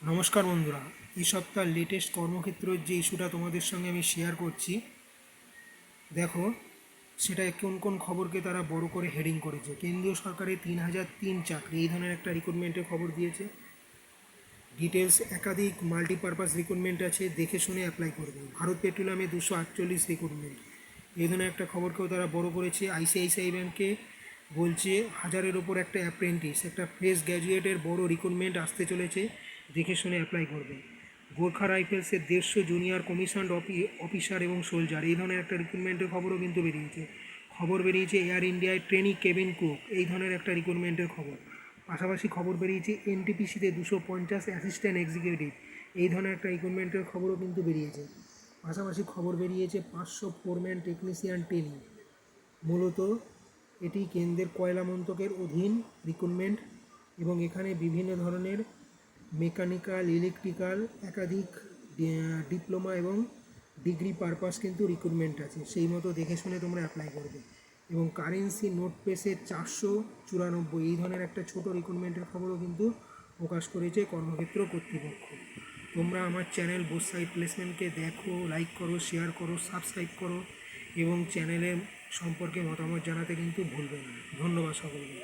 নমস্কার বন্ধুরা, এই সপ্তাহ লেটেস্ট কর্মক্ষেত্রের যে ইস্যুটা তোমাদের সঙ্গে আমি শেয়ার করছি, দেখো সেটা কোন কোন খবরকে তারা বড় করে হেডিং করেছে। কেন্দ্রীয় সরকারের 3003 চাকরি, এই ধরনের একটা রিক্রুটমেন্টের খবর দিয়েছে। ডিটেলস একাধিক মাল্টিপারপাস রিক্রুটমেন্ট আছে, দেখে শুনে অ্যাপ্লাই করবে। ভারত পেট্রোলিয়ামে 248 রিক্রুটমেন্ট, এই ধরনের একটা খবরকেও তারা বড় করেছে। আইসিআইসিআই ব্যাংকে বলছে হাজারের ওপর একটা অ্যাপ্রেন্টিস, একটা ফ্রেশ গ্র্যাজুয়েটের বড় রিক্রুটমেন্ট আসতে চলেছে, দেখে শুনে অ্যাপ্লাই করবে। গোর্খা রাইফেলসের 150 জুনিয়র কমিশনড অফিসার এবং সোলজার, এই ধরনের একটা রিক্রুটমেন্টের খবরও কিন্তু বেরিয়েছে। এয়ার ইন্ডিয়ায় ট্রেনিং কেবিন কুক, এই ধরনের একটা রিক্রুটমেন্টের খবর। পাশাপাশি খবর বেরিয়েছে এনটিপিসিতে 250 অ্যাসিস্ট্যান্ট এক্সিকিউটিভ, এই ধরনের একটা রিক্রুটমেন্টের খবরও কিন্তু বেরিয়েছে। পাশাপাশি খবর বেরিয়েছে 500 ফোরম্যান টেকনিশিয়ান ট্রেনিং, মূলত এটি কেন্দ্রের কয়লা মন্ত্রকের অধীন রিক্রুটমেন্ট এবং এখানে বিভিন্ন ধরনের মেকানিক্যাল, ইলেকট্রিক্যাল, একাধিক ডিপ্লোমা এবং ডিগ্রি পারপাস কিন্তু রিক্রুটমেন্ট আছে। সেই মতো দেখে শুনে তোমরা অ্যাপ্লাই করবে। এবং কারেন্সি নোট পেসের 494, এই ধরনের একটা ছোট রিক্রুটমেন্টের খবরও কিন্তু প্রকাশ করেছে কর্মক্ষেত্র কর্তৃপক্ষ। তোমরা আমার চ্যানেল বোথ সাইড প্লেসমেন্টকে দেখো, লাইক করো, শেয়ার করো, সাবস্ক্রাইব করো এবং চ্যানেলের সম্পর্কে মতামত জানাতে কিন্তু ভুলবে না। ধন্যবাদ সকলকে।